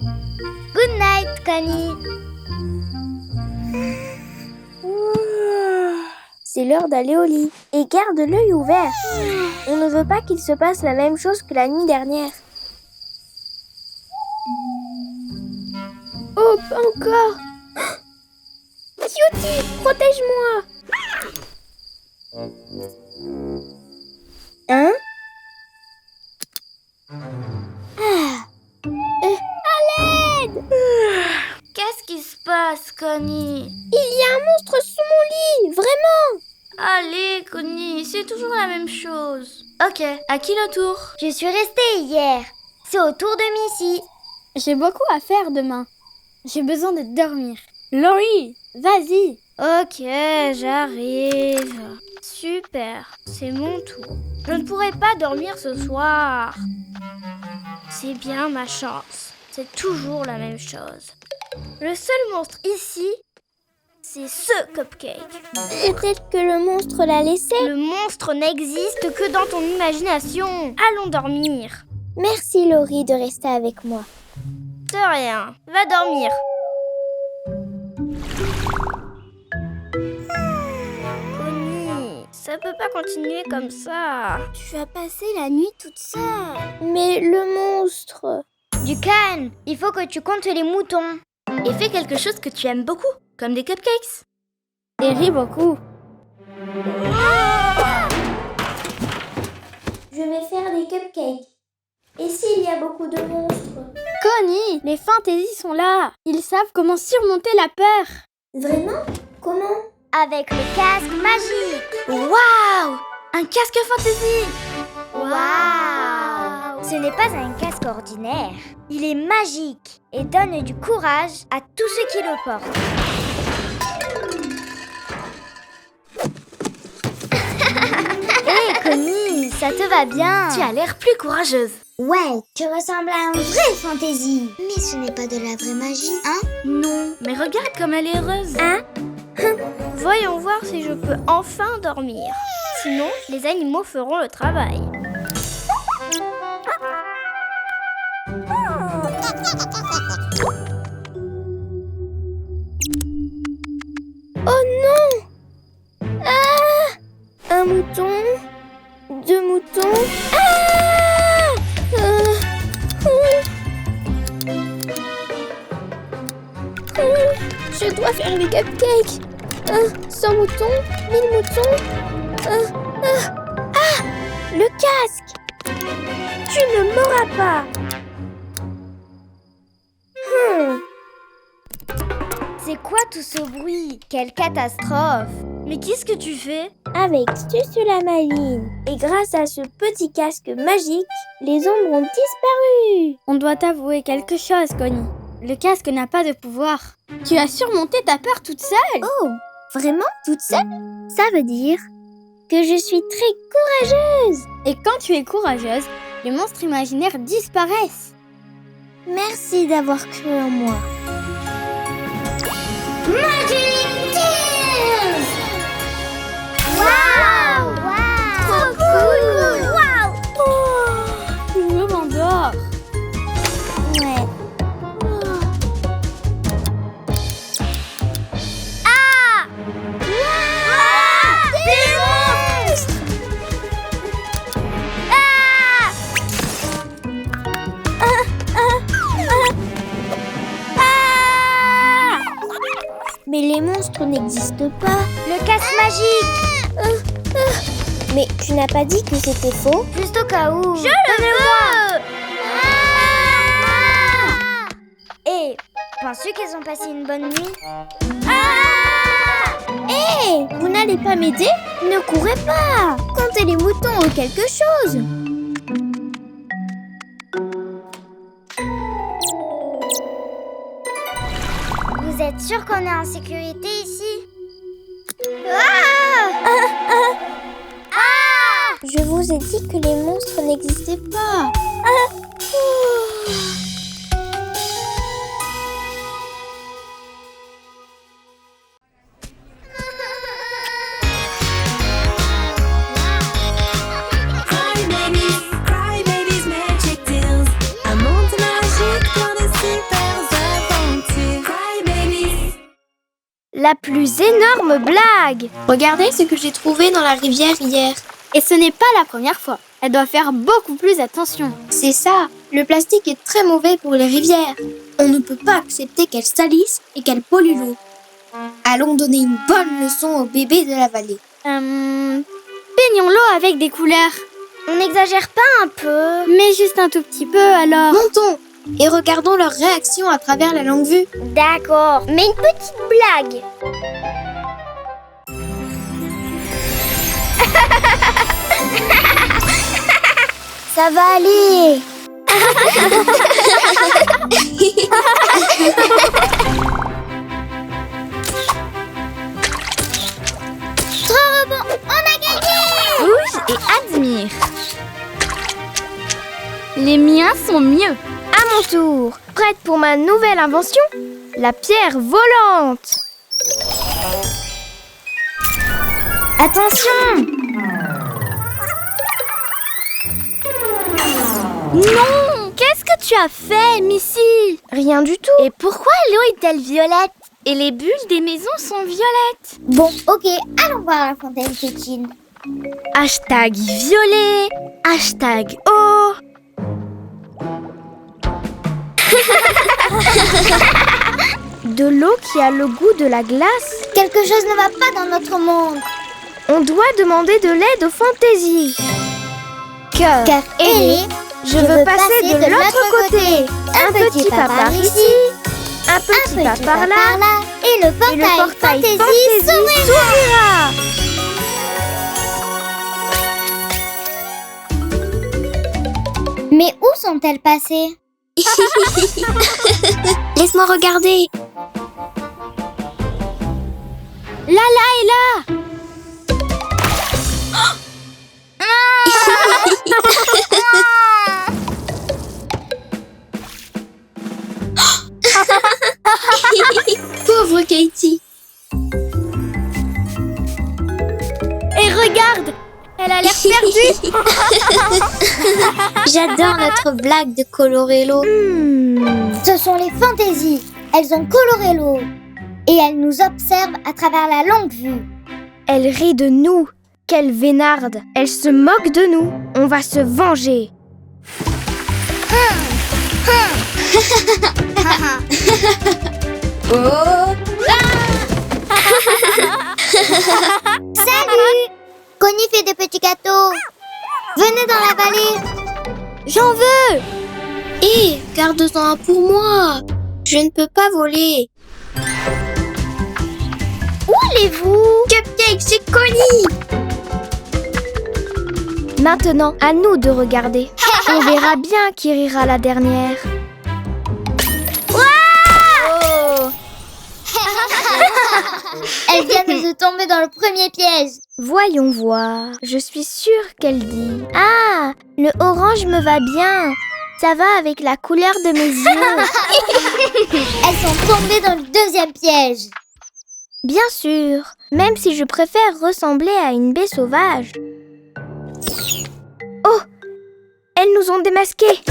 Good night, Connie. C'est l'heure d'aller au lit. Et garde l'œil ouvert. On ne veut pas qu'il se passe la même chose que la nuit dernière. Oh, pas encore. Cutie, protège-moi. Hein? À l'aide! Qu'est-ce qui se passe, Connie? Il y a un monstre sous mon lit, vraiment! Allez, Connie, c'est toujours la même chose. Ok, à qui le tour? Je suis restée hier. C'est au tour de Missy. J'ai beaucoup à faire demain. J'ai besoin de dormir. Laurie, vas-y. Ok, j'arrive. Super, c'est mon tour. Je ne pourrai pas dormir ce soir. C'est bien ma chance. C'est toujours la même chose. Le seul monstre ici, c'est ce cupcake. Peut-être que le monstre l'a laissé. Le monstre n'existe que dans ton imagination. Allons dormir. Merci Laurie de rester avec moi. De rien, va dormir. Connie, ça peut pas continuer comme ça. Tu vas passer la nuit toute seule. Mais le monstre... Du calme. Il faut que tu comptes les moutons. Et fais quelque chose que tu aimes beaucoup, comme des cupcakes. Et ris beaucoup. Je vais faire des cupcakes. Et s'il y a beaucoup de monstres? Connie, les fantaisies sont là. Ils savent comment surmonter la peur. Vraiment? Comment? Avec le casque magique. Waouh! Un casque fantasy! Waouh! Ce n'est pas un casque ordinaire. Il est magique et donne du courage à tous ceux qui le portent. Hé, Connie, ça te va bien. Tu as l'air plus courageuse. Ouais, tu ressembles à un vrai fantaisie. Mais ce n'est pas de la vraie magie, hein? Non, mais regarde comme elle est heureuse. Hein? Voyons voir si je peux enfin dormir. Sinon, les animaux feront le travail. Oh non! Ah! Un mouton, deux moutons. Ah! Je dois faire les cupcakes. 100 moutons, 1000 moutons. Ah! Le casque! Tu ne m'auras pas! C'est quoi tout ce bruit? Quelle catastrophe! Mais qu'est-ce que tu fais? Avec Susu la Maline et grâce à ce petit casque magique, les ombres ont disparu. On doit t'avouer quelque chose, Connie. Le casque n'a pas de pouvoir. Tu as surmonté ta peur toute seule. Oh, vraiment toute seule? Ça veut dire que je suis très courageuse. Et quand tu es courageuse, les monstres imaginaires disparaissent. Merci d'avoir cru en moi. Magic Tears! Waouh! Trop cool! Waouh! Je m'endors. Ouais. Ah! Waouh! Des monstres! Ah! Mais les monstres n'existent pas. Le casque magique! Mais tu n'as pas dit que c'était faux? Juste au cas où. Je le veux! Et penses-tu qu'elles ont passé une bonne nuit? Hé, vous n'allez pas m'aider? Ne courez pas! Comptez les moutons ou quelque chose! Vous êtes sûr qu'on est en sécurité ici? Je vous ai dit que les monstres n'existaient pas. Cry babies, magic tales. Un monde magique dans les super La plus énorme blague! Regardez ce que j'ai trouvé dans la rivière hier. Et ce n'est pas la première fois. Elle doit faire beaucoup plus attention. C'est ça. Le plastique est très mauvais pour les rivières. On ne peut pas accepter qu'elles salissent et qu'elles polluent l'eau. Allons donner une bonne leçon aux bébés de la vallée. Peignons l'eau avec des couleurs. On n'exagère pas un peu? Mais juste un tout petit peu alors. Montons et regardons leur réaction à travers la longue vue. D'accord, mais une petite blague. Ça va aller. Trop bon, on a gagné. Bouge et admire. Les miens sont mieux. À mon tour, prête pour ma nouvelle invention? La pierre volante. Attention. Non! Qu'est-ce que tu as fait, Missy? Rien du tout. Et pourquoi l'eau est-elle violette? Et les bulles des maisons sont violettes. Bon, ok, allons voir la fontaine fétine. Hashtag violet. Hashtag eau. De l'eau qui a le goût de la glace. Quelque chose ne va pas dans notre monde. On doit demander de l'aide aux fantaisies. Cœur ailé, je veux passer de l'autre côté. Un petit pas par ici, un petit pas par là, et le portail fantaisie s'ouvrira. Mais où sont-elles passées? Laisse-moi regarder. Lala est là. Pauvre Katie. Et regarde, elle a l'air perdue. J'adore notre blague de colorer l'eau. Ce sont les fantaisies. Elles ont coloré l'eau. Et elles nous observent à travers la longue vue. Elle rit de nous. Quelle vénarde. Elle se moque de nous. On va se venger. Salut! Connie fait des petits gâteaux. Venez dans la vallée. J'en veux. Hé, garde-en un pour moi. Je ne peux pas voler. Où allez-vous? Cupcake, c'est Connie. Maintenant, à nous de regarder. On verra bien qui rira la dernière. Elle vient de se tomber dans le premier piège. Voyons voir. Je suis sûre qu'elle dit. Ah, le orange me va bien. Ça va avec la couleur de mes yeux. Elles sont tombées dans le deuxième piège. Bien sûr, même si je préfère ressembler à une baie sauvage. Oh, elles nous ont démasqués.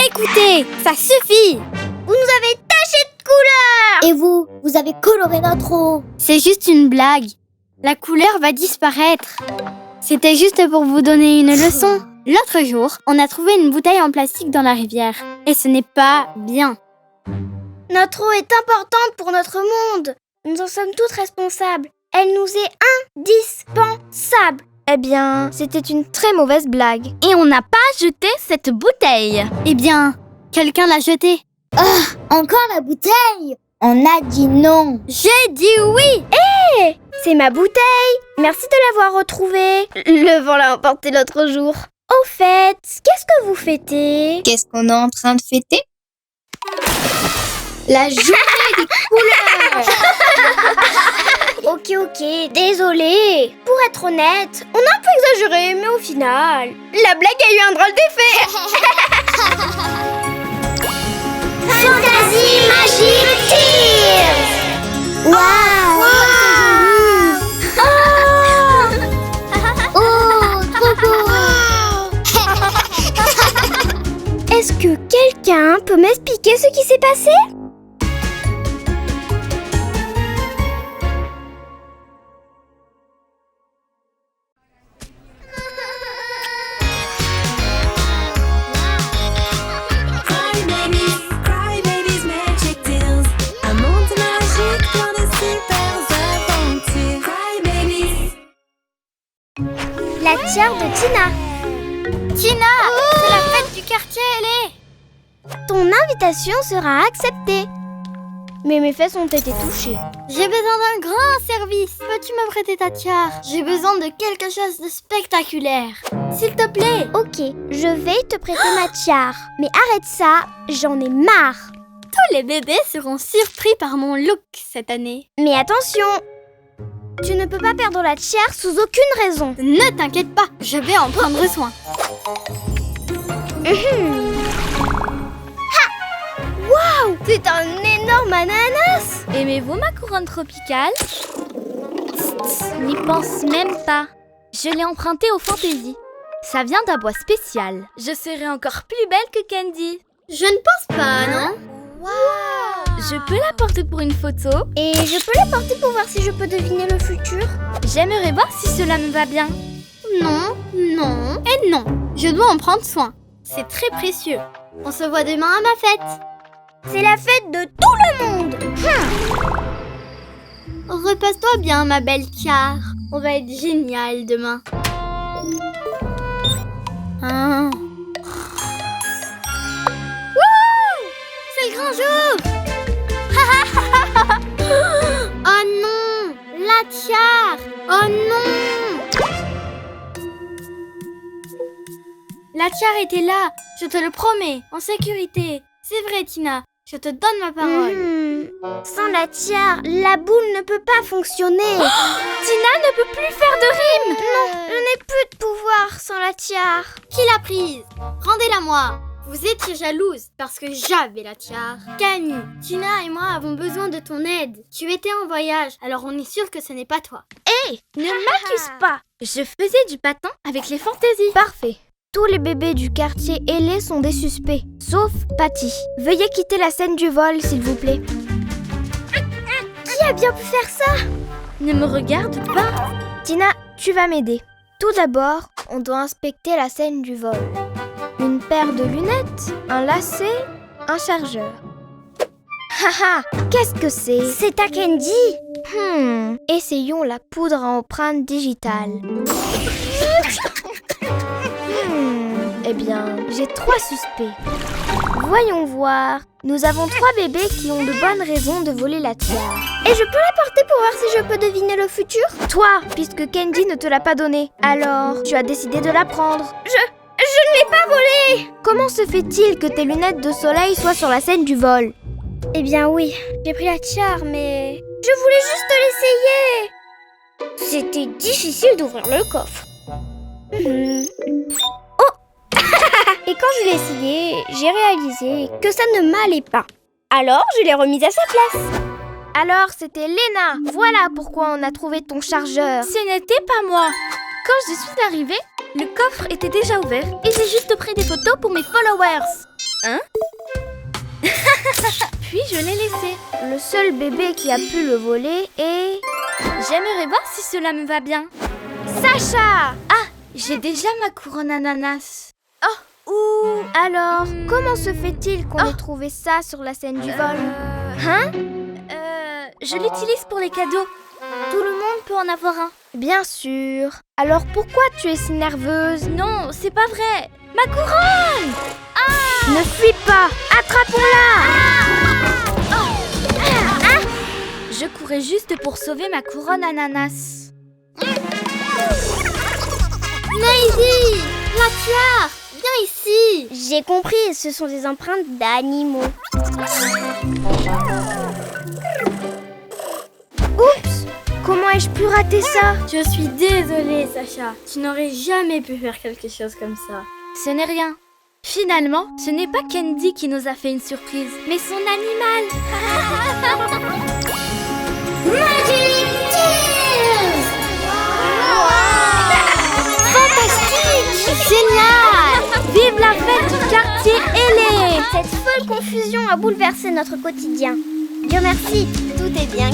Écoutez, ça suffit. Vous nous avez taché de couleur. Et vous avez coloré notre eau. C'est juste une blague. La couleur va disparaître. C'était juste pour vous donner une leçon. L'autre jour, on a trouvé une bouteille en plastique dans la rivière. Et ce n'est pas bien. Notre eau est importante pour notre monde. Nous en sommes toutes responsables. Elle nous est indispensable. Eh bien, c'était une très mauvaise blague. Et on n'a pas jeté cette bouteille. Eh bien, quelqu'un l'a jetée. Encore la bouteille. On a dit non. J'ai dit oui. Hé, c'est ma bouteille. Merci de l'avoir retrouvée. Le vent l'a emportée l'autre jour. Au fait, qu'est-ce que vous fêtez? Qu'est-ce qu'on est en train de fêter? La journée des couleurs. Ok, désolée. Pour être honnête, on a un peu exagéré, mais au final, la blague a eu un drôle d'effet. Fantasy Magic Tears. Waouh. Oh, trop beau. Est-ce que quelqu'un peut m'expliquer ce qui s'est passé? tiare de Tina. Tina, c'est la fête du quartier, elle est. Ton invitation sera acceptée. Mais mes fesses ont été touchées. J'ai besoin d'un grand service. Peux-tu me prêter ta tiare? J'ai besoin de quelque chose de spectaculaire. S'il te plaît. Ok, je vais te prêter ma tiare. Mais arrête ça, j'en ai marre. Tous les bébés seront surpris par mon look cette année. Mais attention, tu ne peux pas perdre la tiare sous aucune raison. Ne t'inquiète pas, je vais en prendre soin. Waouh, c'est un énorme ananas. Aimez-vous ma couronne tropicale? N'y pense même pas. Je l'ai emprunté au Fantasy. Ça vient d'un bois spécial. Je serai encore plus belle que Candy. Je ne pense pas, non? Je peux la porter pour une photo? Et je peux la porter pour voir si je peux deviner le futur? J'aimerais voir si cela me va bien. Non, non et non. Je dois en prendre soin. C'est très précieux. On se voit demain à ma fête. C'est la fête de tout le monde. Repose-toi bien, ma belle tiare. On va être génial demain. C'est le grand jour. Oh non, la tiare. Oh non. La tiare était là, je te le promets, en sécurité. C'est vrai, Tina, je te donne ma parole. Sans la tiare, la boule ne peut pas fonctionner. Tina ne peut plus faire de rime. Non, je n'ai plus de pouvoir sans la tiare. Qui l'a prise? Rendez-la moi. Vous étiez jalouse parce que j'avais la tiare. Camille, Tina et moi avons besoin de ton aide. Tu étais en voyage, alors on est sûr que ce n'est pas toi. Hé, ne m'accuse pas. Je faisais du patin avec les fantaisies. Parfait. Tous les bébés du quartier ailé sont des suspects, sauf Patty. Veuillez quitter la scène du vol, s'il vous plaît. Qui a bien pu faire ça? Ne me regarde pas. Tina, tu vas m'aider. Tout d'abord, on doit inspecter la scène du vol. Une paire de lunettes, un lacet, un chargeur. Haha, qu'est-ce que c'est? C'est ta Candy. Essayons la poudre à empreinte digitale. Eh bien, j'ai 3 suspects. Voyons voir. Nous avons 3 bébés qui ont de bonnes raisons de voler la tiare. Et je peux la porter pour voir si je peux deviner le futur? Toi, puisque Candy ne te l'a pas donnée. Alors, tu as décidé de la prendre. Je ne l'ai pas volée! Comment se fait-il que tes lunettes de soleil soient sur la scène du vol? Eh bien oui, j'ai pris la tiare, mais... Je voulais juste l'essayer! C'était difficile d'ouvrir le coffre. Oh! Et quand je l'ai essayé, j'ai réalisé que ça ne m'allait pas. Alors, je l'ai remise à sa place. Alors, c'était Léna. Voilà pourquoi on a trouvé ton chargeur. Ce n'était pas moi. Quand je suis arrivée, le coffre était déjà ouvert et j'ai juste pris des photos pour mes followers. Hein? Puis je l'ai laissé. Le seul bébé qui a pu le voler est... J'aimerais voir si cela me va bien. Sacha! Ah, j'ai déjà ma couronne ananas. Alors, comment se fait-il qu'on ait trouvé ça sur la scène du vol? Je l'utilise pour les cadeaux. Tout le monde peut en avoir un. Bien sûr. Alors pourquoi tu es si nerveuse? Non, c'est pas vrai. Ma couronne! Ne fuis pas! Attrapons-la! Je courais juste pour sauver ma couronne ananas. Maisie! La tiare! Viens ici! J'ai compris, ce sont des empreintes d'animaux. Oups! Comment ai-je pu rater ça? Je suis désolée, Sacha. Tu n'aurais jamais pu faire quelque chose comme ça. Ce n'est rien. Finalement, ce n'est pas Candy qui nous a fait une surprise, mais son animal. Magic Tears! Fantastique! Génial! Vive la fête du quartier ailé! Cette folle confusion a bouleversé notre quotidien. Dieu merci, tout est bien